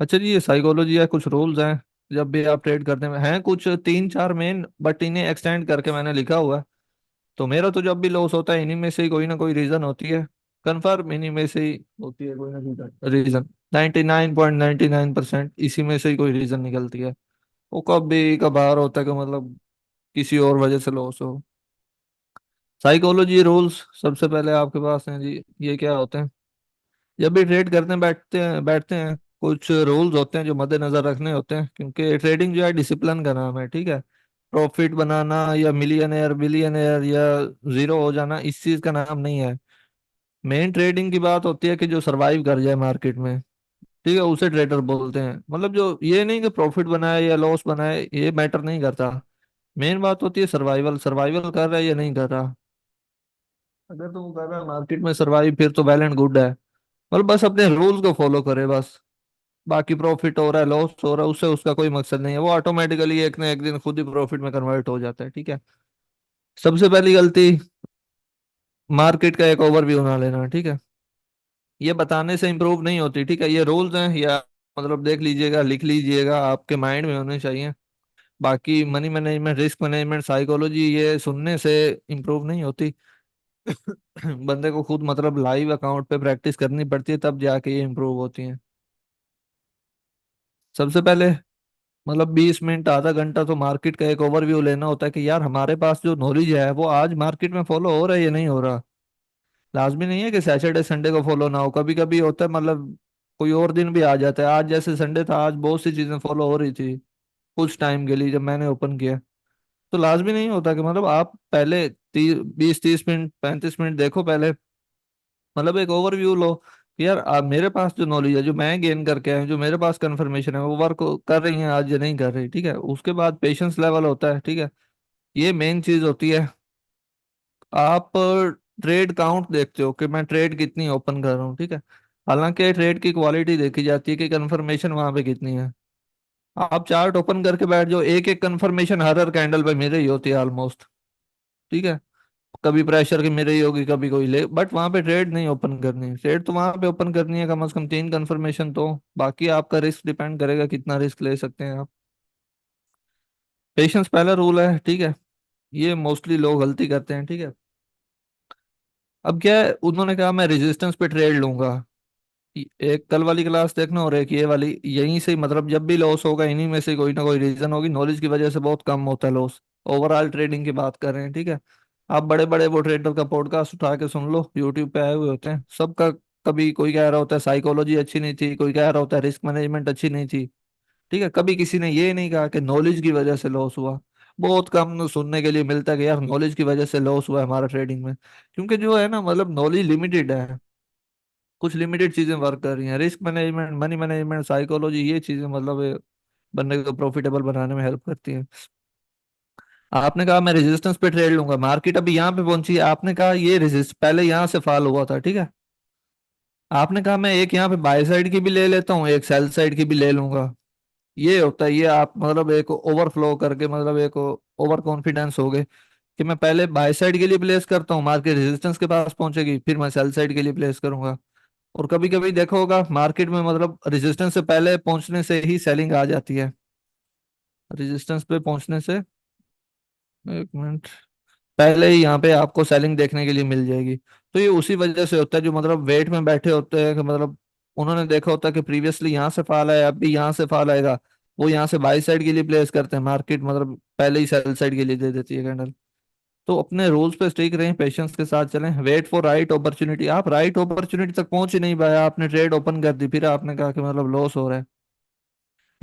अच्छा जी, ये साइकोलॉजी है, कुछ रूल्स हैं जब भी आप ट्रेड करते हैं कुछ तीन चार मेन, बट इन्हें एक्सटेंड करके मैंने लिखा हुआ है। तो मेरा तो जब भी लॉस होता है इन्हीं में से ही कोई ना कोई रीजन होती है। कंफर्म इन्हीं में से ही होती है कोई ना कोई रीजन। 99.99% इसी में से ही कोई रीजन निकलती है। वो कभी कभार होता है कि मतलब किसी और वजह से लॉस हो। साइकोलॉजी रूल्स सबसे पहले आपके पास हैं जी, ये क्या होते हैं? जब भी ट्रेड करने बैठते हैं कुछ रूल्स होते हैं जो मद्देनजर रखने होते हैं, क्योंकि ट्रेडिंग जो है डिसिप्लिन का नाम है, ठीक है। प्रॉफिट बनाना या मिलियनेयर बिलियनेयर या जीरो हो जाना इस चीज का नाम नहीं है। मेन ट्रेडिंग की बात होती है कि जो सरवाइव कर जाए मार्केट में, ठीक है, उसे ट्रेडर बोलते हैं। मतलब जो ये नहीं कि प्रॉफिट बनाए या लॉस बनाए, ये मैटर नहीं करता। मेन बात होती है सर्वाइवल, सर्वाइवल कर रहा है या नहीं कर रहा। अगर तो वो कर रहा है मार्केट में सर्वाइव, फिर तो वेल एंड गुड है। मतलब बस अपने रूल्स को फॉलो करे बस। बाकी प्रॉफिट हो रहा है लॉस हो रहा है उससे उसका कोई मकसद नहीं है, वो ऑटोमेटिकली एक ना एक दिन खुद ही प्रॉफिट में कन्वर्ट हो जाता है, ठीक है। सबसे पहली गलती, मार्केट का एक ओवरव्यू ना लेना, ठीक है। ये बताने से इंप्रूव नहीं होती, ठीक है। ये रूल्स हैं, या मतलब देख लीजिएगा, लिख लीजिएगा, आपके माइंड में होने चाहिए। बाकी money management, risk management, psychology ये सुनने से इंप्रूव नहीं होती। बंदे को खुद मतलब लाइव अकाउंट पे प्रैक्टिस करनी पड़ती है, तब जाके ये इंप्रूव होती है। सबसे पहले मतलब 20 मिनट आधा घंटा तो मार्केट का एक ओवरव्यू लेना होता है कि यार हमारे पास जो नॉलेज है वो आज मार्केट में फॉलो हो रहा है या नहीं हो रहा। लाजमी नहीं है कि सैटरडे संडे को फॉलो ना हो, कभी कभी होता है, मतलब कोई और दिन भी आ जाता है। आज जैसे संडे था, आज बहुत सी चीजें फॉलो हो रही थी कुछ टाइम के लिए जब मैंने ओपन किया। तो लाजमी नहीं होता कि मतलब आप पहले 20 30 मिनट 35 मिनट देखो पहले, मतलब एक ओवरव्यू लो कि यार मेरे पास जो नॉलेज है, जो मैं गेन करके आया हूं, जो मेरे पास कंफर्मेशन है, वो वर्क कर रही है आज या नहीं कर रही, ठीक है। उसके बाद पेशेंस लेवल होता है, ठीक है। ये मेन चीज होती है। आप ट्रेड काउंट देखते हो कि मैं ट्रेड कितनी ओपन कर रहा हूँ, ठीक है। हालांकि ट्रेड की क्वालिटी देखी जाती है कि कंफर्मेशन वहां पे कितनी है। आप चार्ट ओपन करके बैठ जाओ, एक एक कंफर्मेशन हर हर कैंडल पे मेरे ही होती है ऑलमोस्ट, ठीक है। कभी प्रेशर की मेरे ही होगी, कभी कोई ले, बट वहां पे ट्रेड नहीं ओपन करनी है। ट्रेड तो वहां पे ओपन करनी है कम से कम 3 कंफर्मेशन तो। बाकी आपका रिस्क डिपेंड करेगा कितना रिस्क ले सकते हैं आप। पेशेंस पहला रूल है, ठीक है। ये मोस्टली लोग गलती करते हैं, ठीक है। अब क्या है, उन्होंने कहा मैं रेजिस्टेंस पे ट्रेड लूंगा। एक कल वाली क्लास देखना और एक ये वाली, यहीं से मतलब जब भी लॉस होगा इन्हीं में से कोई ना कोई रीजन होगी। नॉलेज की वजह से बहुत कम होता है लॉस। ओवरऑल ट्रेडिंग की बात कर रहे हैं, ठीक है। आप बड़े बड़े वो ट्रेडर का पॉडकास्ट उठा के सुन लो, यूट्यूब पे आए हुए होते हैं सबका। कभी कोई कह रहा होता है साइकोलॉजी अच्छी नहीं थी, कोई कह रहा होता है रिस्क मैनेजमेंट अच्छी नहीं थी, ठीक है। कभी किसी ने ये नहीं कहा कि नॉलेज की वजह से लॉस हुआ। बहुत कम सुनने के लिए मिलता है कि यार नॉलेज की वजह से लॉस हुआ है हमारा ट्रेडिंग में। क्योंकि जो है ना, मतलब नॉलेज लिमिटेड है, कुछ लिमिटेड चीजें वर्क कर रही हैं। Risk management, money management, psychology, ये चीजें मतलब बंदे को प्रॉफिटेबल बनाने में हेल्प करती हैं। आपने कहा मैं रेजिस्टेंस पे ट्रेड लूंगा, मार्केट अभी यहाँ पे पहुंची है, आपने कहा ये रेजिस्ट पहले यहाँ से फॉल हुआ था, ठीक है। आपने कहा मैं एक यहाँ पे बाय साइड की भी ले लेता हूँ, एक सेल साइड की भी ले लूंगा। ये होता है, ये आप मतलब एक ओवरफ्लो करके, मतलब एक ओवर कॉन्फिडेंस हो गए कि मैं पहले बाय साइड के लिए प्लेस करता हूँ, मार्केट रेजिस्टेंस के पास पहुंचेगी, फिर मैं सेल साइड के लिए प्लेस करूंगा। और कभी कभी देखा होगा मार्केट में मतलब रेजिस्टेंस से पहले पहुंचने से ही सेलिंग आ जाती है। रेजिस्टेंस पे पहुंचने से, एक मिनट, पहले ही यहाँ पे आपको सेलिंग देखने के लिए मिल जाएगी। तो ये उसी वजह से होता है, जो मतलब वेट में बैठे होते हैं कि मतलब उन्होंने देखा होता है कि प्रीवियसली यहाँ से फॉल आया, अब भी यहाँ से फॉल आएगा। वो यहाँ से बाई साइड के लिए प्लेस करते हैं, मार्केट मतलब पहले ही सेल साइड के लिए दे देती है कैंडल। तो अपने रूल्स पे स्टिक रहें, पेशेंस के साथ चलें, वेट फॉर राइट अपॉर्चुनिटी। आप राइट अपॉर्चुनिटी तक पहुंच ही नहीं पाया, आपने ट्रेड ओपन कर दी, फिर आपने कहा कि मतलब लॉस हो रहा है।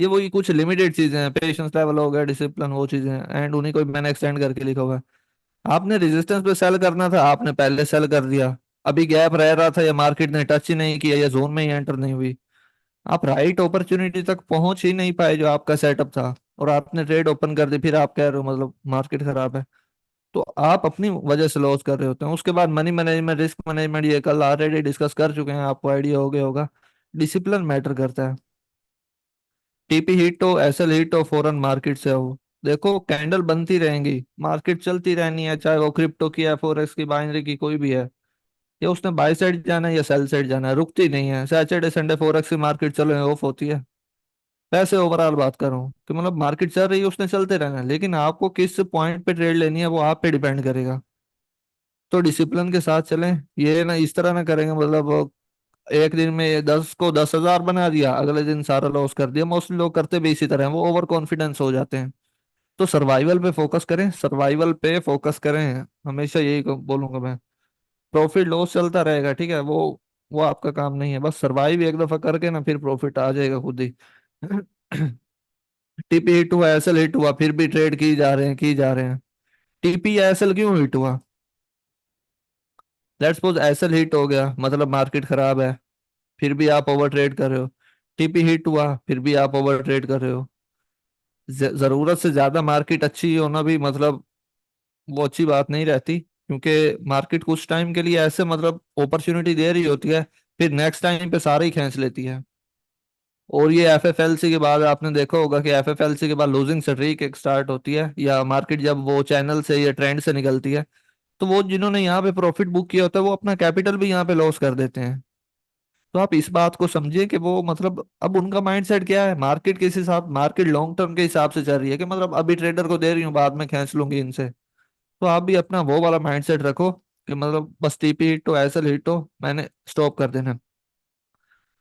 ये वही कुछ लिमिटेड चीजें हैं, पेशेंस लेवल हो गया, डिसिप्लिन, वो चीजें हैं, एंड उन्हीं को मैंने एक्सटेंड करके लिखा हुआ है। आपने रेजिस्टेंस पे सेल करना था, आपने पहले सेल कर दिया। अभी गैप रह रहा था या मार्केट ने टच ही नहीं किया या जोन में ही एंटर नहीं हुई, आप राइट अपॉर्चुनिटी तक पहुंच ही नहीं पाए जो आपका सेटअप था, और आपने ट्रेड ओपन कर दी, फिर आप कह रहे हो मतलब मार्केट खराब है। तो आप अपनी वजह से लॉस कर रहे होते हैं। उसके बाद मनी मैनेजमेंट, रिस्क मैनेजमेंट, ये कल ऑलरेडी डिस्कस कर चुके हैं, आपको आइडिया हो गया होगा। डिसिप्लिन मैटर करता है। टीपी हिट हो, एसएल हिट हो, फॉरेन मार्केट से हो, देखो कैंडल बनती रहेंगी, मार्केट चलती रहनी है, चाहे वो क्रिप्टो की है, फॉरेक्स की, बाइनरी की, कोई भी है। ये उसने बाई साइड जाना है या सेल साइड जाना है, रुकती नहीं है। सैटरडे संडे फॉरेक्स की मार्केट चलो ऑफ होती है, पैसे ओवरऑल बात कर रहा हूँ कि मतलब मार्केट चल रही है उसने चलते रहना है, लेकिन आपको किस पॉइंट पे ट्रेड लेनी है वो आप पे डिपेंड करेगा। तो डिसिप्लिन के साथ चलें। ये ना इस तरह ना करेंगे मतलब एक दिन में 10 को 10,000 बना दिया, अगले दिन सारा लॉस कर दिया। मोस्टली लोग करते भी इसी तरह हैं, वो ओवर कॉन्फिडेंस हो जाते हैं। तो सर्वाइवल पे फोकस करें, सर्वाइवल पे फोकस करें। हमेशा यही बोलूंगा मैं। प्रॉफिट लॉस चलता रहेगा, ठीक है, वो आपका काम नहीं है। बस सर्वाइव एक दफा करके ना, फिर प्रॉफिट आ जाएगा खुद ही। टीपी हिट हुआ, एसएल हिट हुआ, फिर भी ट्रेड की जा रहे हैं, की जा रहे हैं। टीपी या एसएल क्यों हिट हुआ? लेट्स सपोज एसएल हिट हो गया, मतलब मार्केट खराब है, फिर भी आप ओवर ट्रेड कर रहे हो। टीपी हिट हुआ, फिर भी आप ओवर ट्रेड कर रहे हो। जरूरत से ज्यादा मार्केट अच्छी होना भी मतलब वो अच्छी बात नहीं रहती, क्योंकि मार्केट कुछ टाइम के लिए ऐसे मतलब अपॉर्चुनिटी दे रही होती है, फिर नेक्स्ट टाइम पे सारे ही खींच लेती है। और ये एफएफएलसी के बाद आपने देखा होगा कि एफएफएलसी के बाद लूजिंग स्ट्रीक एक स्टार्ट होती है, या मार्केट जब वो चैनल से या ट्रेंड से निकलती है, तो वो जिन्होंने यहाँ पे प्रॉफिट बुक किया होता है वो अपना कैपिटल भी यहाँ पे लॉस कर देते हैं। तो आप इस बात को समझिए कि वो मतलब अब उनका माइंडसेट क्या है, मार्केट किस हिसाब, मार्केट लॉन्ग टर्म के हिसाब से चल रही है कि मतलब अभी ट्रेडर को दे रही हूँ, बाद में खींच लूंगी इनसे। तो आप भी अपना वो वाला माइंडसेट रखो कि मतलब बस टीपी हिट हो, एसएल हिट हो, मैंने स्टॉप कर देना।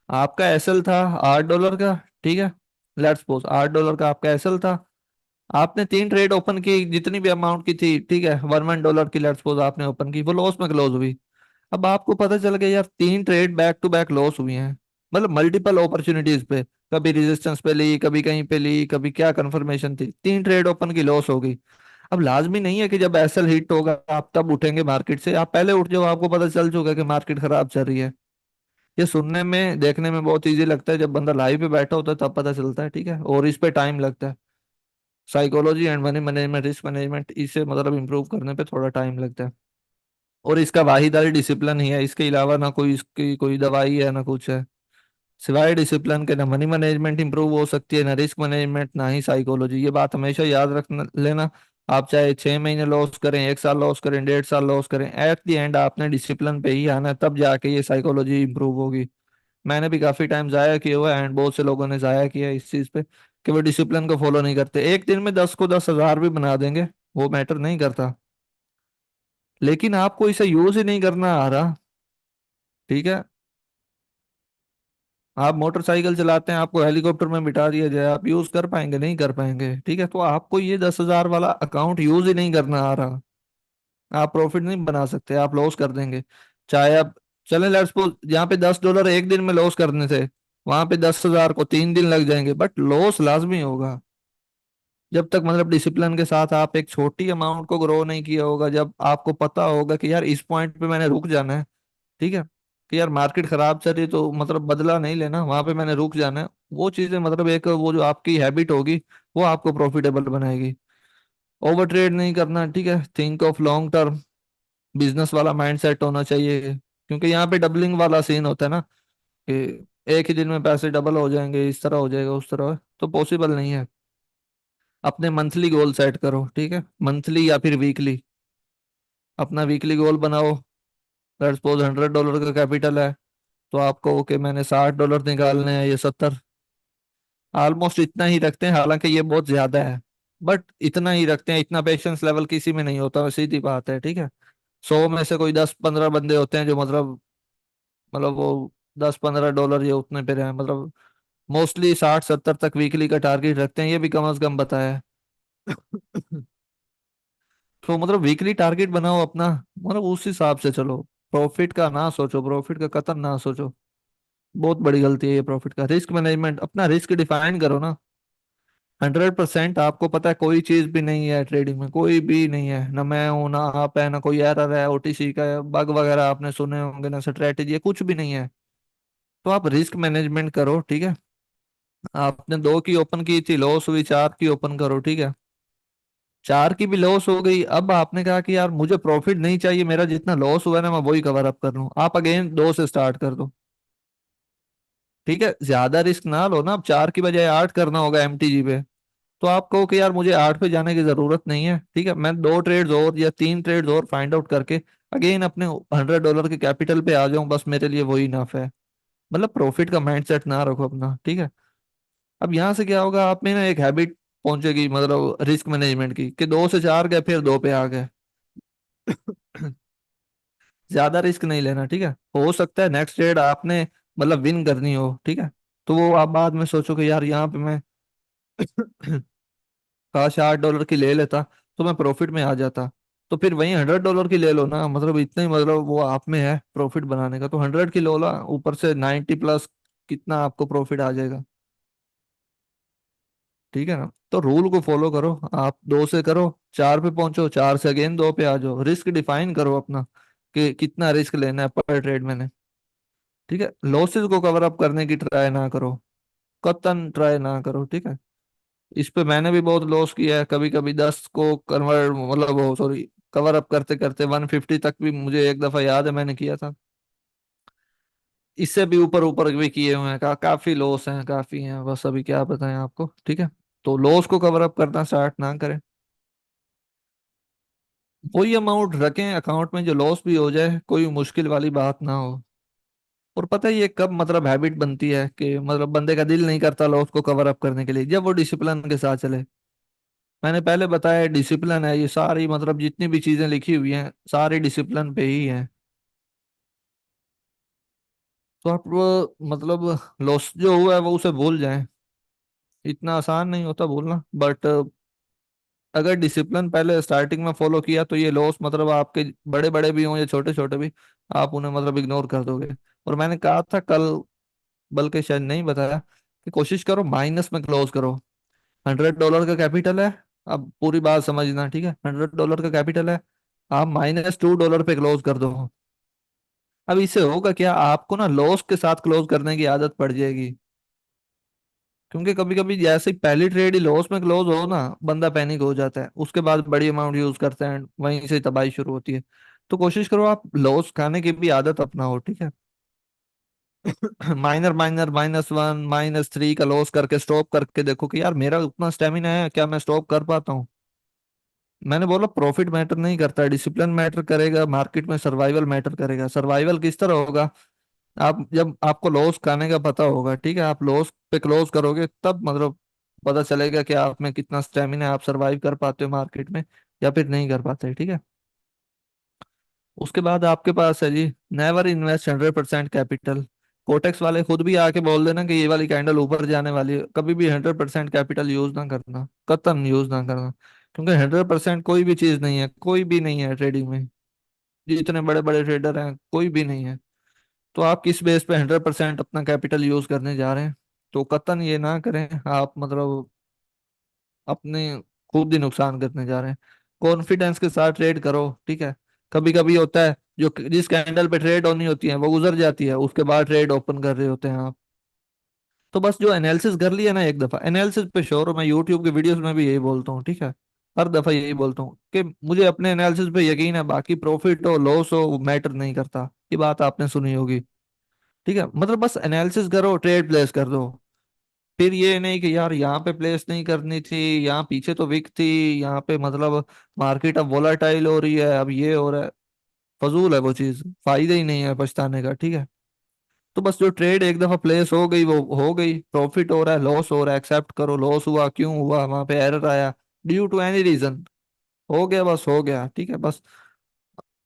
आपका एसएल था $8 का, ठीक है, लेट्स सपोज $8 का आपका एसएल था। आपने 3 ट्रेड ओपन की, जितनी भी अमाउंट की थी, ठीक है, $1 की लेट्स सपोज आपने ओपन की, वो लॉस में क्लोज हुई। अब आपको पता चल गया यार 3 trade back to back loss हुई हैं, मतलब मल्टीपल अपॉर्चुनिटीज पे, कभी रेजिस्टेंस पे ली, कभी कहीं पे ली, कभी क्या कंफर्मेशन थी, 3 ट्रेड ओपन की लॉस हो गई। अब लाजमी नहीं है कि जब एसएल हिट होगा आप तब उठेंगे मार्केट से, आप पहले उठ जाओ, आपको पता चल चुका है कि मार्केट खराब चल रही है। ये सुनने में देखने में बहुत इजी लगता है, जब बंदा लाइव पे बैठा होता है तब पता चलता है, ठीक है, और इस पे टाइम लगता है। Psychology and money management, risk management, इसे मतलब इंप्रूव करने पे थोड़ा टाइम लगता है। और इसका वाहिदारी डिसिप्लिन ही है, इसके अलावा ना कोई इसकी कोई दवाई है ना कुछ है। सिवाय डिसिप्लिन के ना मनी मैनेजमेंट इंप्रूव हो सकती है, ना रिस्क मैनेजमेंट, ना ही साइकोलॉजी। ये बात हमेशा याद रख लेना। आप चाहे 6 महीने लॉस करें, 1 साल लॉस करें, 1.5 साल लॉस करें, एट द एंड आपने डिसिप्लिन पे ही आना है, तब जाके ये साइकोलॉजी इंप्रूव होगी। मैंने भी काफी टाइम जाया किया हुआ है, एंड बहुत से लोगों ने जाया किया है इस चीज पे कि वो डिसिप्लिन को फॉलो नहीं करते। एक दिन में 10 को 10,000 भी बना देंगे, वो मैटर नहीं करता, लेकिन आपको इसे यूज ही नहीं करना आ रहा, ठीक है। आप मोटरसाइकिल चलाते हैं, आपको हेलीकॉप्टर में बिठा दिया जाए, आप यूज कर पाएंगे? नहीं कर पाएंगे, ठीक है। तो आपको ये 10,000 वाला अकाउंट यूज ही नहीं करना आ रहा, आप प्रॉफिट नहीं बना सकते, आप लॉस कर देंगे। चाहे आप चले, लेट्स सपोज जहाँ पे $10 एक दिन में लॉस करने थे, वहां पे 10,000 को 3 दिन लग जाएंगे, बट लॉस लाजमी होगा। जब तक मतलब डिसिप्लिन के साथ आप एक छोटी अमाउंट को ग्रो नहीं किया होगा, जब आपको पता होगा कि यार इस पॉइंट पे मैंने रुक जाना है, ठीक है, कि यार मार्केट खराब चल रही है तो मतलब बदला नहीं लेना, वहां पे मैंने रुक जाना है। वो चीजें मतलब एक वो जो आपकी हैबिट होगी वो आपको प्रॉफिटेबल बनाएगी। ओवर ट्रेड नहीं करना, ठीक है, think of long term, business वाला माइंड सेट होना चाहिए, क्योंकि यहाँ पे डबलिंग वाला सीन होता है ना, कि एक ही दिन में पैसे डबल हो जाएंगे, इस तरह हो जाएगा उस तरह, तो पॉसिबल नहीं है। अपने मंथली गोल सेट करो, ठीक है, मंथली या फिर वीकली। अपना वीकली गोल बनाओ। लेट्स सपोज $100 का कैपिटल है, तो आपको ओके मैंने $60 निकालने हैं, ये 70, ऑलमोस्ट इतना ही रखते हैं, हालांकि ये बहुत ज्यादा है, बट इतना ही रखते हैं। इतना पेशेंस लेवल किसी में नहीं होता, सीधी बात है, ठीक है। 100 में से कोई 10-15 बंदे होते हैं जो मतलब वो $10-15 ये उतने पे रहे, मतलब मोस्टली 60-70 तक वीकली का टारगेट रखते हैं, ये भी कम से कम बताया है। तो मतलब वीकली टारगेट बनाओ अपना, मतलब उस हिसाब से चलो। प्रॉफिट का ना सोचो, प्रॉफिट का कतन ना सोचो, बहुत बड़ी गलती है ये प्रॉफिट का। रिस्क मैनेजमेंट, अपना रिस्क डिफाइन करो ना। 100% आपको पता है कोई चीज भी नहीं है ट्रेडिंग में, कोई भी नहीं है, ना मैं हूं ना आप है, ना कोई एरर है ओटीसी का है, बग वगैरह आपने सुने होंगे, ना स्ट्रेटेजी है, कुछ भी नहीं है। तो आप रिस्क मैनेजमेंट करो, ठीक है। आपने 2 की ओपन की थी, लॉस हुई, 4 की ओपन करो, ठीक है। 4 की भी लॉस हो गई, अब आपने कहा कि यार मुझे प्रॉफिट नहीं चाहिए, मेरा जितना लॉस हुआ है ना मैं वही कवर अप कर लूं, आप अगेन 2 से स्टार्ट कर दो, ठीक है। ज्यादा रिस्क ना लो ना, अब 4 की बजाय 8 करना होगा एमटीजी पे, तो आप कहो कि यार मुझे 8 पे जाने की जरूरत नहीं है, ठीक है, मैं 2 ट्रेड्स और या 3 ट्रेड्स और फाइंड आउट करके अगेन अपने $100 के कैपिटल पे आ जाऊं, बस मेरे लिए वही इनफ है। मतलब प्रॉफिट का माइंडसेट ना रखो अपना, ठीक है। अब यहाँ से क्या होगा, आप में ना एक हैबिट पहुंचेगी मतलब रिस्क मैनेजमेंट की, कि दो से चार गए फिर दो पे आ गए। ज्यादा रिस्क नहीं लेना, ठीक है। हो सकता है नेक्स्ट ट्रेड आपने मतलब विन करनी हो, ठीक है, तो वो आप बाद में सोचो कि यार यहाँ पे मैं काश $8 की ले लेता तो मैं प्रॉफिट में आ जाता। तो फिर वही $100 की ले लो ना, मतलब इतना ही मतलब वो आप में है प्रॉफिट बनाने का, तो 100 की लो ला, ऊपर से 90 प्लस कितना आपको प्रॉफिट आ जाएगा। ठीक है ना, तो रूल को फॉलो करो, आप दो से करो, चार पे पहुंचो, चार से अगेन दो पे आ जाओ, रिस्क डिफाइन करो अपना कि कितना रिस्क लेना है पर ट्रेड मैंने। ठीक है, लॉसेस को कवर अप करने की ट्राई ना करो, कतन ट्राई ना करो, ठीक है। इस पे मैंने भी बहुत लॉस किया है, कभी कभी 10 को कन्वर्ट मतलब वो सॉरी कवर अप करते करते 150 तक भी मुझे एक दफा याद है मैंने किया था। इससे भी ऊपर ऊपर भी किए हुए हैं, काफी लॉस हैं, काफी हैं, बस अभी क्या बताएं आपको, ठीक है। तो लॉस को कवर अप करना स्टार्ट ना करें, वही अमाउंट रखें अकाउंट में जो लॉस भी हो जाए कोई मुश्किल वाली बात ना हो। और पता है ये कब मतलब हैबिट बनती है कि मतलब बंदे का दिल नहीं करता लॉस को कवर अप करने के लिए, जब वो डिसिप्लिन के साथ चले। मैंने पहले बताया डिसिप्लिन है, ये सारी मतलब जितनी भी चीजें लिखी हुई हैं सारी डिसिप्लिन पे ही हैं। तो आप मतलब लॉस जो हुआ है वो उसे भूल जाएं, इतना आसान नहीं होता भूलना, बट अगर डिसिप्लिन पहले स्टार्टिंग में फॉलो किया तो ये लॉस मतलब आपके बड़े बड़े भी हों या छोटे छोटे भी, आप उन्हें मतलब इग्नोर कर दोगे। और मैंने कहा था कल, बल्कि शायद नहीं बताया, कि कोशिश करो माइनस में क्लोज करो। $100 का कैपिटल है, अब पूरी बात समझना, ठीक है, $100 का कैपिटल है, आप -$2 पे क्लोज कर दो। अब इससे होगा क्या, आपको ना लॉस के साथ क्लोज करने की आदत पड़ जाएगी। क्योंकि कभी कभी जैसे ही पहली ट्रेड ही लॉस में क्लोज हो ना, बंदा पैनिक हो जाता है, उसके बाद बड़ी अमाउंट यूज करते हैं, वहीं से तबाही शुरू होती है। तो कोशिश करो आप लॉस खाने की भी आदत अपनाओ, ठीक है। माइनर माइनर -1 -3 का लॉस करके स्टॉप करके देखो कि यार मेरा उतना स्टेमिना है क्या, मैं स्टॉप कर पाता हूँ। मैंने बोला प्रॉफिट मैटर नहीं करता, डिसिप्लिन मैटर करेगा, मार्केट में सर्वाइवल मैटर करेगा। सर्वाइवल किस तरह होगा, आप जब आपको लॉस खाने का पता होगा, ठीक है, आप लॉस पे क्लोज करोगे तब मतलब पता चलेगा कि आप में कितना स्टेमिना है, आप सरवाइव कर पाते हो मार्केट में या फिर नहीं कर पाते, ठीक है। उसके बाद आपके पास है जी, नेवर इन्वेस्ट 100% कैपिटल। कोटेक्स वाले खुद भी आके बोल देना कि ये वाली कैंडल ऊपर जाने वाली है, कभी भी 100% कैपिटल यूज ना करना, कतन यूज ना करना। क्योंकि 100% कोई भी चीज नहीं है, कोई भी नहीं है ट्रेडिंग में, जितने बड़े बड़े ट्रेडर हैं कोई भी नहीं है। तो आप किस बेस पे 100% अपना कैपिटल यूज करने जा रहे हैं, तो कतन ये ना करें, आप मतलब अपने खुद ही नुकसान करने जा रहे हैं। कॉन्फिडेंस के साथ ट्रेड करो, ठीक है। कभी कभी होता है जो जिस कैंडल पे ट्रेड होनी होती है वो गुजर जाती है, उसके बाद ट्रेड ओपन कर रहे होते हैं आप। तो बस जो एनालिसिस कर लिया ना एक दफा, एनालिसिस पे श्योर हो, मैं यूट्यूब के वीडियोस में भी यही बोलता हूँ, ठीक है। हर दफा यही बोलता हूँ कि मुझे अपने एनालिसिस पे यकीन है, बाकी प्रॉफिट हो लॉस हो मैटर नहीं करता, ये बात आपने सुनी होगी। ठीक है, मतलब बस एनालिसिस करो, ट्रेड प्लेस कर दो। फिर ये नहीं कि यार यहाँ पे प्लेस नहीं करनी थी, यहाँ पीछे तो विक थी, यहाँ पे मतलब मार्केट अब वोलाटाइल हो रही है, अब ये हो रहा है। फजूल है वो चीज, फायदा ही नहीं है पछताने का, ठीक है। तो बस जो ट्रेड एक दफा प्लेस हो गई वो हो गई, प्रॉफिट हो रहा है लॉस हो रहा है एक्सेप्ट करो, लॉस हुआ क्यों हुआ, वहां पे एरर आया, ड्यू टू एनी रीजन, हो गया बस हो गया, ठीक है। बस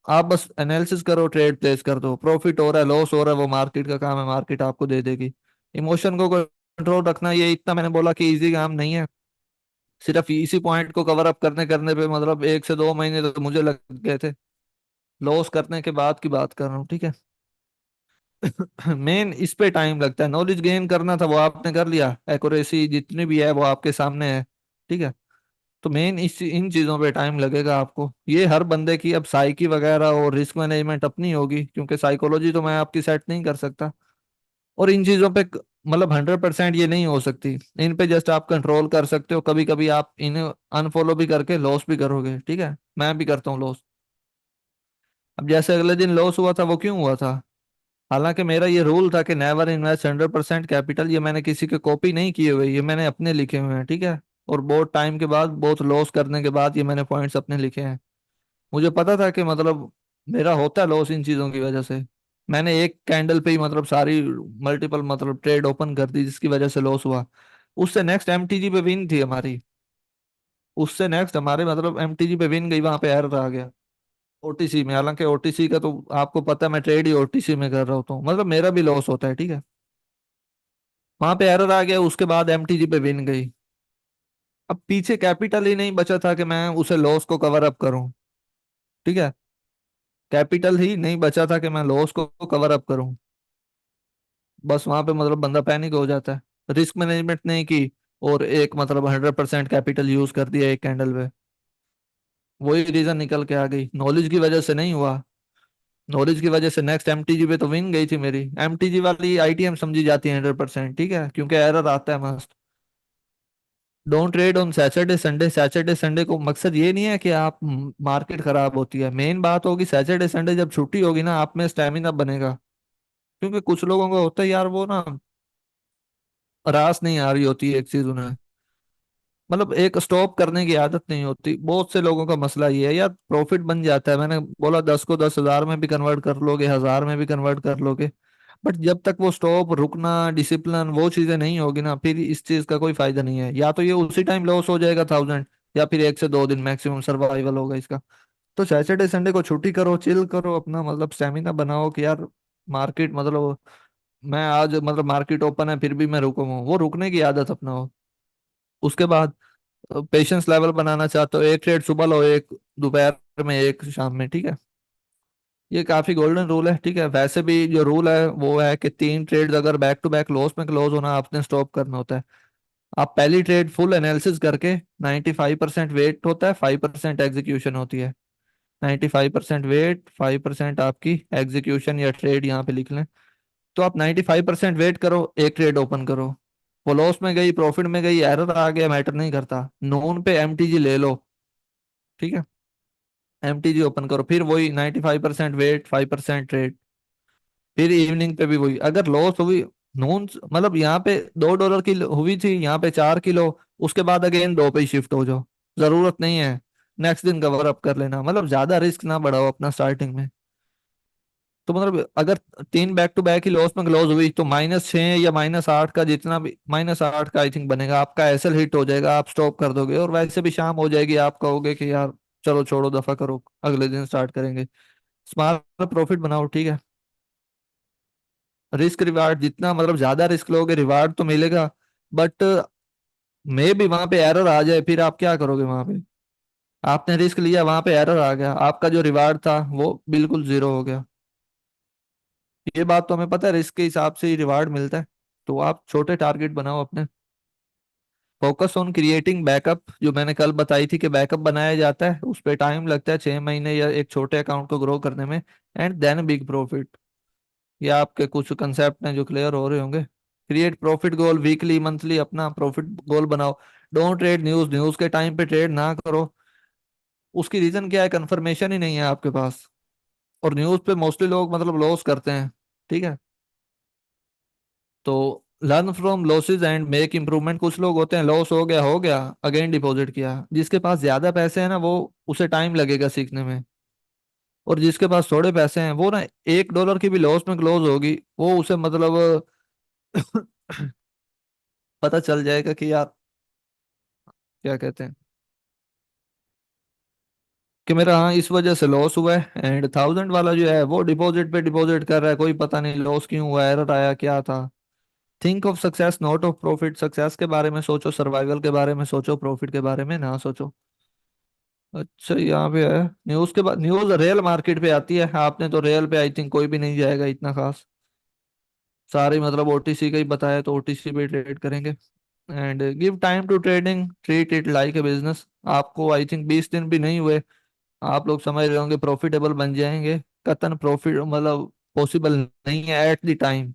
आप बस एनालिसिस करो, ट्रेड प्लेस कर दो, प्रॉफिट हो रहा है लॉस हो रहा है वो मार्केट का काम है, मार्केट आपको दे देगी। इमोशन को कंट्रोल रखना, ये इतना मैंने बोला कि इजी काम नहीं है। सिर्फ इसी पॉइंट को कवर अप करने करने पे मतलब 1 से 2 महीने तो मुझे लग गए थे, लॉस करने के बाद की बात कर रहा हूँ, ठीक है। मेन इस पे टाइम लगता है, नॉलेज गेन करना था वो आपने कर लिया, एक्यूरेसी जितनी भी है वो आपके सामने है, ठीक है। तो मेन इस इन चीजों पे टाइम लगेगा आपको, ये हर बंदे की अब साइकी वगैरह और रिस्क मैनेजमेंट अपनी होगी, क्योंकि साइकोलॉजी तो मैं आपकी सेट नहीं कर सकता। और इन चीजों पे मतलब 100% ये नहीं हो सकती, इन पे जस्ट आप कंट्रोल कर सकते हो, कभी कभी आप इन्हें अनफॉलो भी करके लॉस भी करोगे, ठीक है, मैं भी करता हूँ लॉस। अब जैसे अगले दिन लॉस हुआ था वो क्यों हुआ था, हालांकि मेरा ये रूल था कि नेवर इन्वेस्ट 100% कैपिटल, ये मैंने किसी के कॉपी नहीं किए हुए, ये मैंने अपने लिखे हुए हैं, ठीक है। और बहुत टाइम के बाद बहुत लॉस करने के बाद ये मैंने पॉइंट्स अपने लिखे हैं। मुझे पता था कि मतलब मेरा होता है लॉस इन चीजों की वजह से, मैंने एक कैंडल पे ही मतलब सारी मल्टीपल मतलब ट्रेड ओपन कर दी जिसकी वजह से लॉस हुआ। उससे नेक्स्ट एमटीजी पे विन थी हमारी। उससे नेक्स्ट हमारे मतलब एमटीजी पे विन गई, वहां पे एरर आ गया ओटीसी में। हालांकि ओटीसी का तो आपको पता है, मैं ट्रेड ही ओटीसी में कर रहा होता हूँ, मतलब मेरा भी लॉस होता है, ठीक है। वहां पे एरर आ गया, उसके बाद एमटीजी पे विन गई। अब पीछे कैपिटल ही नहीं बचा था कि मैं उसे लॉस को कवर अप करूं, ठीक है। कैपिटल ही नहीं बचा था कि मैं लॉस को कवर अप करूं। बस वहां पे मतलब बंदा पैनिक हो जाता है, रिस्क मैनेजमेंट नहीं की, और एक मतलब 100% कैपिटल यूज कर दिया एक कैंडल पे। वही रीजन निकल के आ गई, नॉलेज की वजह से नहीं हुआ। नॉलेज की वजह से नेक्स्ट एमटीजी पे तो विन गई थी मेरी। एमटीजी वाली आईटीएम समझी जाती है 100%, ठीक है, क्योंकि एरर आता है मस्त। Don't trade on Saturday Sunday. Saturday Sunday को मकसद ये नहीं है कि आप मार्केट खराब होती है, मेन बात होगी सैटरडे संडे जब छुट्टी होगी ना, आप में स्टेमिना बनेगा। क्योंकि कुछ लोगों को होता है यार, वो ना रास नहीं आ रही होती है एक चीज उन्हें, मतलब एक स्टॉप करने की आदत नहीं होती। बहुत से लोगों का मसला ये है यार, प्रॉफिट बन जाता है, मैंने बोला 10 को 10,000 में भी कन्वर्ट कर लोगे, 1,000 में भी कन्वर्ट कर लोगे, बट जब तक वो स्टॉप, रुकना, डिसिप्लिन, वो चीजें नहीं होगी ना, फिर इस चीज का कोई फायदा नहीं है। या तो ये उसी टाइम लॉस हो जाएगा 1,000, या फिर 1 से 2 दिन मैक्सिमम सर्वाइवल होगा इसका। तो सैटरडे संडे को छुट्टी करो, चिल करो, अपना मतलब स्टेमिना बनाओ कि यार मार्केट मतलब, मैं आज मतलब मार्केट ओपन है फिर भी मैं रुकूंगा, वो रुकने की आदत अपनाओ। उसके बाद पेशेंस लेवल बनाना चाहते हो, एक ट्रेड सुबह लो, एक दोपहर में, एक शाम में, ठीक है। ये काफी गोल्डन रूल है, ठीक है। वैसे भी जो रूल है वो है कि 3 ट्रेड अगर बैक टू बैक लॉस में क्लोज होना, आपने स्टॉप करना होता है। आप पहली ट्रेड फुल एनालिसिस करके, 95% वेट होता है, 5% एग्जीक्यूशन होती है। 95% वेट, 5% आपकी एग्जीक्यूशन या ट्रेड, यहाँ पे लिख लें। तो आप 95% वेट करो, एक ट्रेड ओपन करो। वो लॉस में गई, प्रॉफिट में गई, एरर आ गया, मैटर नहीं करता, नोन पे एमटीजी ले लो, ठीक है। एमटीजी ओपन करो, फिर वही 95% वेट, 5% ट्रेड। फिर इवनिंग पे भी वही, अगर लॉस हुई, नोन मतलब यहाँ पे $2 की हुई थी, यहाँ पे 4 किलो, उसके बाद अगेन 2 पे ही शिफ्ट हो जाओ, जरूरत नहीं है। नेक्स्ट दिन कवर अप कर लेना, मतलब ज्यादा रिस्क ना बढ़ाओ अपना स्टार्टिंग में। तो मतलब अगर 3 बैक टू बैक ही लॉस में क्लोज हुई, तो -6 या -8 का, जितना भी -8 का आई थिंक बनेगा, आपका एसएल हिट हो जाएगा, आप स्टॉप कर दोगे, और वैसे भी शाम हो जाएगी, आप कहोगे कि यार चलो छोड़ो, दफा करो, अगले दिन स्टार्ट करेंगे। स्मॉल प्रॉफिट बनाओ, ठीक है। रिस्क रिवार्ड जितना मतलब ज्यादा रिस्क लोगे, रिवार्ड तो मिलेगा, बट मे भी वहां पे एरर आ जाए, फिर आप क्या करोगे वहां पे। आपने रिस्क लिया, वहां पे एरर आ गया, आपका जो रिवार्ड था वो बिल्कुल जीरो हो गया। ये बात तो हमें पता है, रिस्क के हिसाब से ही रिवार्ड मिलता है। तो आप छोटे टारगेट बनाओ अपने। फोकस ऑन क्रिएटिंग बैकअप, जो मैंने कल बताई थी कि बैकअप बनाया जाता है, उस पर टाइम लगता है 6 महीने या एक छोटे अकाउंट को ग्रो करने में। And then big profit. ये आपके कुछ कंसेप्ट हैं जो क्लियर हो रहे होंगे। क्रिएट प्रॉफिट गोल, वीकली मंथली अपना प्रॉफिट गोल बनाओ। डोंट ट्रेड न्यूज, न्यूज के टाइम पे ट्रेड ना करो। उसकी रीजन क्या है, कंफर्मेशन ही नहीं है आपके पास। और न्यूज पे मोस्टली लोग मतलब लॉस करते हैं, ठीक है। तो learn from losses and make improvement. कुछ लोग होते हैं, लॉस हो गया, अगेन डिपॉजिट किया। जिसके पास ज्यादा पैसे हैं ना, वो उसे टाइम लगेगा सीखने में। और जिसके पास थोड़े पैसे हैं, वो ना $1 की भी लॉस में क्लोज होगी, वो उसे मतलब पता चल जाएगा कि यार क्या कहते हैं, कि मेरा हाँ इस वजह से लॉस हुआ है। एंड 1,000 वाला जो है वो डिपॉजिट पे डिपॉजिट कर रहा है, कोई पता नहीं लॉस क्यों हुआ, एरर आया क्या था। Think of success not of profit. Success के बारे में सोचो, सर्वाइवल के बारे में सोचो, प्रॉफिट के बारे में ना सोचो। अच्छा, यहाँ पे है न्यूज के बाद, न्यूज रियल मार्केट पे आती है, आपने तो रियल पे आई थिंक कोई भी नहीं जाएगा इतना खास। सारे मतलब ओटीसी का ही बताया, तो ओटीसी पे ट्रेड करेंगे। And give time to trading, treat it like a business. आपको आई थिंक 20 दिन भी नहीं हुए, आप लोग समझ रहे होंगे प्रॉफिटेबल बन जाएंगे। कतन प्रॉफिट मतलब पॉसिबल नहीं है एट द टाइम।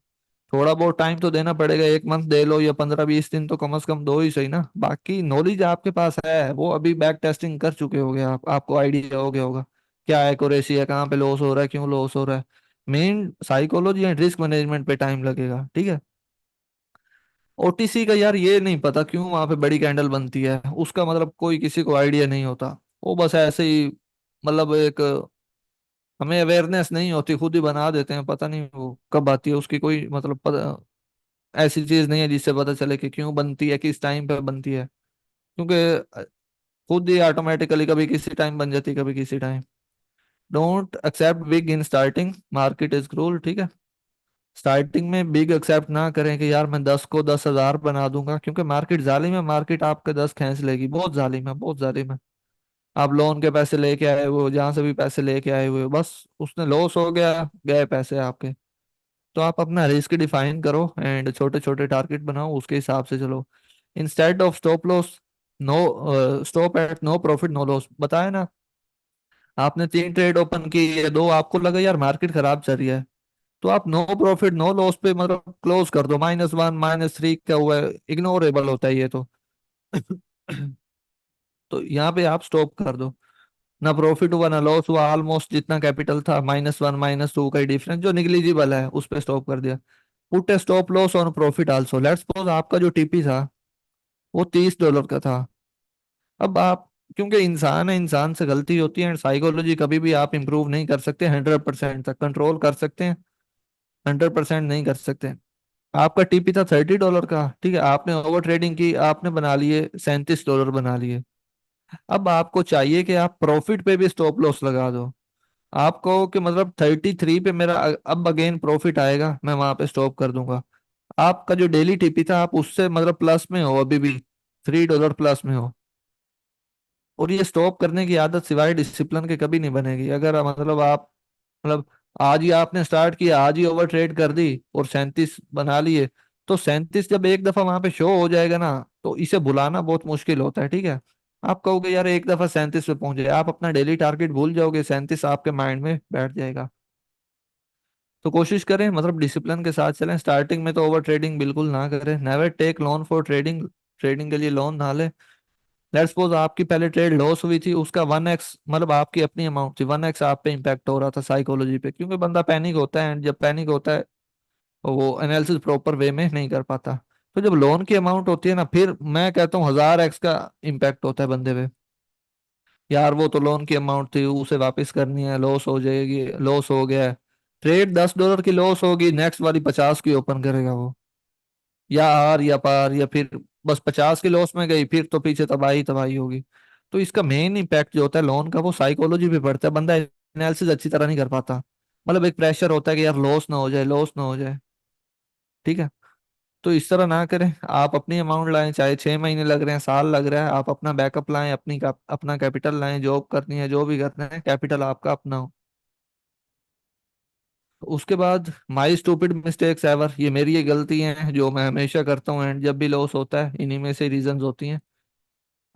थोड़ा बहुत टाइम तो देना पड़ेगा, 1 मंथ दे लो या 15-20 दिन तो कम से कम दो ही सही ना। बाकी नॉलेज आपके पास है, वो अभी बैक टेस्टिंग कर चुके होगे आप, आपको आइडिया हो गया होगा क्या एक्यूरेसी है, कहाँ पे लॉस हो रहा है, क्यों लॉस हो रहा है। Main psychology and risk management पे टाइम लगेगा, ठीक है। ओटीसी का यार ये नहीं पता क्यों वहां पे बड़ी कैंडल बनती है, उसका मतलब कोई किसी को आइडिया नहीं होता। वो बस ऐसे ही मतलब एक, हमें अवेयरनेस नहीं होती, खुद ही बना देते हैं, पता नहीं वो कब आती है उसकी कोई मतलब ऐसी चीज नहीं है जिससे पता चले कि क्यों बनती है, किस टाइम पे बनती है, क्योंकि खुद ही ऑटोमेटिकली कभी किसी टाइम बन जाती है, कभी किसी time. Don't accept big in starting, market is cruel, ठीक है। स्टार्टिंग में बिग एक्सेप्ट ना करें कि यार मैं 10 को 10,000 बना दूंगा, क्योंकि मार्केट जालिम है, मार्केट आपके 10 खींच लेगी, बहुत जालिम है, बहुत जालिम है। आप लोन के पैसे लेके आए हुए हो, जहां से भी पैसे लेके आए हुए हो, बस उसने लॉस हो गया, गए पैसे आपके। तो आप अपना रिस्क डिफाइन करो एंड छोटे छोटे टारगेट बनाओ, उसके हिसाब से चलो। Instead of stop loss, no stop at no profit no loss, बताया ना। आपने 3 ट्रेड ओपन की है, दो आपको लगा यार मार्केट खराब चल रही है, तो आप नो प्रॉफिट नो लॉस पे मतलब क्लोज कर दो, -1 -3 का हुआ है, इग्नोरेबल होता है ये तो। तो यहाँ पे आप स्टॉप कर दो। ना प्रॉफिट हुआ ना लॉस हुआ, ऑलमोस्ट जितना कैपिटल था, -1 -2 का ही डिफरेंस जो निग्लिजिबल है उस पे स्टॉप कर दिया। Put A stop loss on profit also, let's suppose आपका जो टीपी था वो $30 का था। अब आप, क्योंकि इंसान है, इंसान से गलती होती है, एंड साइकोलॉजी कभी भी आप इंप्रूव नहीं कर सकते 100% तक, कंट्रोल कर सकते हैं, 100% नहीं कर सकते। आपका टीपी था $30 का, ठीक है, आपने ओवर ट्रेडिंग की, आपने बना लिए $37 बना लिए। अब आपको चाहिए कि आप प्रॉफिट पे भी स्टॉप लॉस लगा दो। आप कहो कि मतलब 33 पे मेरा अब अगेन प्रॉफिट आएगा, मैं वहां पे स्टॉप कर दूंगा। आपका जो डेली टीपी था आप उससे मतलब प्लस में हो अभी भी, $3 प्लस में हो। और ये स्टॉप करने की आदत सिवाय डिसिप्लिन के कभी नहीं बनेगी। अगर मतलब आप मतलब आज ही आपने स्टार्ट किया, आज ही ओवर ट्रेड कर दी और 37 बना लिए, तो 37 जब एक दफा वहां पे शो हो जाएगा ना, तो इसे भुलाना बहुत मुश्किल होता है, ठीक है। आप कहोगे यार एक दफा 37 पे पहुंच जाए, आप अपना डेली टारगेट भूल जाओगे, 37 आपके माइंड में बैठ जाएगा। तो कोशिश करें मतलब डिसिप्लिन के साथ चलें, स्टार्टिंग में तो ओवर ट्रेडिंग बिल्कुल ना करें, never take loan for trading, trading के लिए लोन ना ले। लेट्स सपोज आपकी पहले ट्रेड लॉस हुई थी, उसका 1x मतलब आपकी अपनी अमाउंट थी, 1x आप पे इम्पैक्ट हो रहा था साइकोलॉजी पे, क्योंकि बंदा पैनिक होता है, एंड जब पैनिक होता है वो एनालिसिस प्रॉपर वे में नहीं कर पाता। तो जब लोन की अमाउंट होती है ना, फिर मैं कहता हूँ 1000x का इम्पैक्ट होता है बंदे पे। यार वो तो लोन की अमाउंट थी, उसे वापस करनी है, लॉस हो जाएगी, लॉस हो गया है। ट्रेड $10 की लॉस होगी, नेक्स्ट वाली 50 की ओपन करेगा वो, या आर या पार, या फिर बस 50 की लॉस में गई, फिर तो पीछे तबाही तबाही होगी। तो इसका मेन इम्पैक्ट जो होता है लोन का, वो साइकोलॉजी पे पड़ता है, बंदा एनालिसिस अच्छी तरह नहीं कर पाता। मतलब एक प्रेशर होता है कि यार लॉस ना हो जाए, लॉस ना हो जाए, ठीक है। तो इस तरह ना करें, आप अपनी अमाउंट लाएं, चाहे 6 महीने लग रहे हैं, साल लग रहा है, आप अपना बैकअप लाएं, अपना कैपिटल लाएं, जॉब करनी है, जो भी करना है, कैपिटल आपका अपना हो। उसके बाद माई स्टूपिड मिस्टेक्स एवर, ये मेरी ये गलती है जो मैं हमेशा करता हूँ, एंड जब भी लॉस होता है इन्हीं में से रीजंस होती हैं।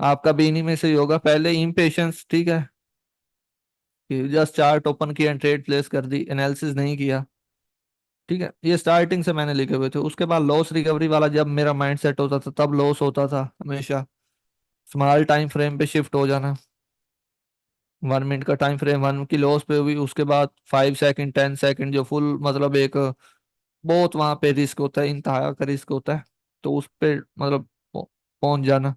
आपका भी इन्हीं में से ही होगा। पहले इम्पेशंस, ठीक है, कि जस्ट चार्ट ओपन किया, ट्रेड प्लेस कर दी, एनालिसिस नहीं किया, ठीक है, ये स्टार्टिंग से मैंने लिखे हुए थे। उसके बाद लॉस रिकवरी वाला जब मेरा माइंड सेट होता था तब लॉस होता था हमेशा। स्मॉल टाइम फ्रेम पे शिफ्ट हो जाना, 1 मिनट का टाइम फ्रेम, 1 की लॉस पे हुई, उसके बाद 5 सेकंड 10 सेकंड जो फुल मतलब एक बहुत वहां पे रिस्क होता है, इंतहा का रिस्क होता है, तो उस पे मतलब पहुंच जाना।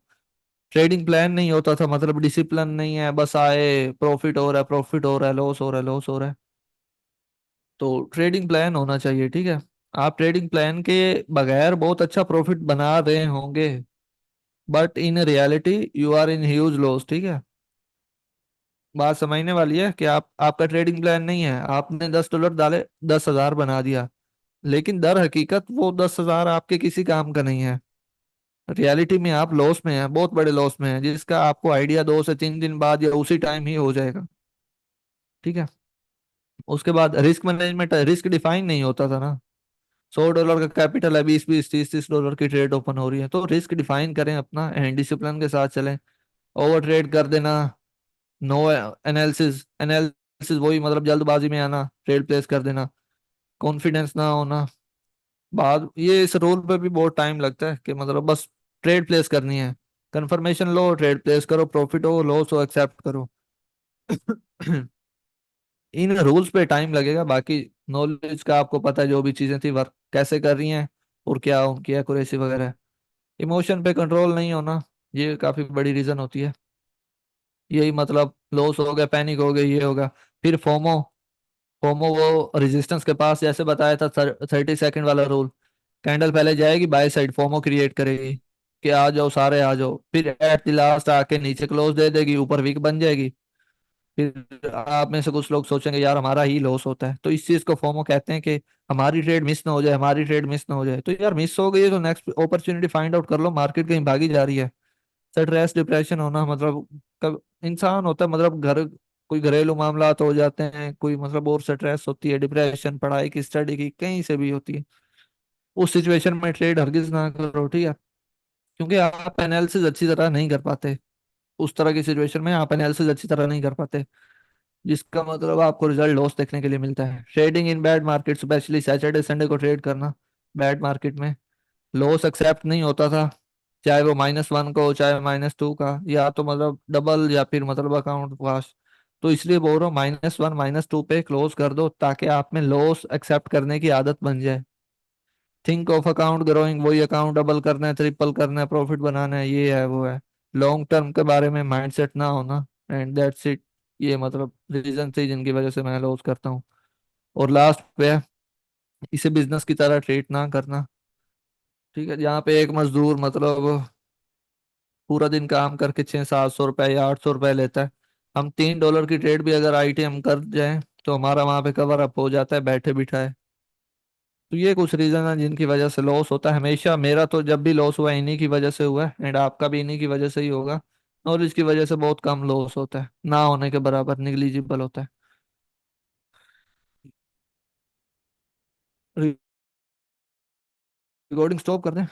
ट्रेडिंग प्लान नहीं होता था, मतलब डिसिप्लिन नहीं है, बस आए प्रॉफिट हो रहा है, प्रॉफिट हो रहा है, लॉस हो रहा है, लॉस हो रहा है। तो ट्रेडिंग प्लान होना चाहिए, ठीक है। आप ट्रेडिंग प्लान के बगैर बहुत अच्छा प्रॉफिट बना रहे होंगे, but in reality you are in huge loss, ठीक है। बात समझने वाली है कि आप, आपका ट्रेडिंग प्लान नहीं है, आपने $10 डाले, 10,000 बना दिया, लेकिन दर हकीकत वो 10,000 आपके किसी काम का नहीं है। रियलिटी में आप लॉस में है, बहुत बड़े लॉस में है, जिसका आपको आइडिया 2 से 3 दिन बाद या उसी टाइम ही हो जाएगा, ठीक है। उसके बाद रिस्क मैनेजमेंट, रिस्क डिफाइन नहीं होता था ना। $100 का कैपिटल है, 20 20 30 30 डॉलर की ट्रेड ओपन हो रही है, तो रिस्क डिफाइन करें अपना एंड डिसिप्लिन के साथ चलें। ओवर ट्रेड कर देना, नो एनालिसिस, एनालिसिस वही मतलब जल्दबाजी में आना, ट्रेड प्लेस कर देना, कॉन्फिडेंस ना होना। बाद ये इस रोल पे भी बहुत टाइम लगता है कि मतलब बस ट्रेड प्लेस करनी है, कंफर्मेशन लो, ट्रेड प्लेस करो, प्रॉफिट हो लॉस हो एक्सेप्ट करो। इन रूल्स पे टाइम लगेगा, बाकी नॉलेज का आपको पता है, जो भी चीजें थी वर्क कैसे कर रही हैं और क्या उनकी एक्यूरेसी वगैरह। इमोशन पे कंट्रोल नहीं होना, ये काफी बड़ी रीजन होती है। यही मतलब लॉस हो गया, पैनिक हो गई, ये होगा। फिर फोमो, फोमो वो रेजिस्टेंस के पास जैसे बताया था 30 सेकंड वाला रूल, कैंडल पहले जाएगी बाय साइड, फोमो क्रिएट करेगी कि आ जाओ सारे आ जाओ, फिर एट द लास्ट आके नीचे क्लोज दे देगी, ऊपर वीक बन जाएगी। फिर आप में से कुछ लोग सोचेंगे यार हमारा ही लॉस होता है, तो इस चीज को फोमो कहते हैं कि हमारी ट्रेड मिस ना हो जाए, हमारी ट्रेड मिस ना हो जाए। तो यार मिस हो गई है तो नेक्स्ट अपॉर्चुनिटी फाइंड आउट कर लो, मार्केट कहीं भागी जा रही है। स्ट्रेस डिप्रेशन होना मतलब कब इंसान होता है, मतलब घर कोई घरेलू मामला तो हो जाते हैं, कोई मतलब और स्ट्रेस होती है, डिप्रेशन पढ़ाई की स्टडी की कहीं से भी होती है, उस सिचुएशन में ट्रेड हरगिज ना करो, ठीक है। क्योंकि आप एनालिसिस अच्छी तरह नहीं कर पाते, उस तरह की सिचुएशन में आप एनालिसिस अच्छी तरह नहीं कर पाते, जिसका मतलब आपको रिजल्ट लॉस देखने के लिए मिलता है। Trading in bad market, specially Saturday Sunday को ट्रेड करना बैड मार्केट में, लॉस एक्सेप्ट नहीं होता था, चाहे वो -1 का हो चाहे -2 का, या तो मतलब डबल या फिर मतलब अकाउंट वाश। तो इसलिए बोल रहा हूँ -1 -2 पे क्लोज कर दो, ताकि आप में लॉस एक्सेप्ट करने की आदत बन जाए। थिंक ऑफ अकाउंट ग्रोइंग, वही अकाउंट डबल करना है, ट्रिपल करना है, प्रॉफिट बनाना है, ये है वो है। लॉन्ग टर्म के बारे में माइंडसेट ना होना, एंड दैट्स इट। ये मतलब रीजन थे जिनकी वजह से मैं लॉस करता हूँ। और लास्ट पे है, इसे बिजनेस की तरह ट्रीट ना करना, ठीक है। यहाँ पे एक मजदूर मतलब पूरा दिन काम करके 600-700 रुपए या 800 रुपए लेता है, हम $3 की ट्रेड भी अगर आईटीएम कर जाए तो हमारा वहां पे कवर अप हो जाता है बैठे बिठाए। तो ये कुछ रीजन है जिनकी वजह से लॉस होता है हमेशा। मेरा तो जब भी लॉस हुआ है इन्हीं की वजह से हुआ है, एंड आपका भी इन्हीं की वजह से ही होगा। नॉलेज की वजह से बहुत कम लॉस होता है, ना होने के बराबर निग्लिजिबल होता है। रिकॉर्डिंग स्टॉप कर दें?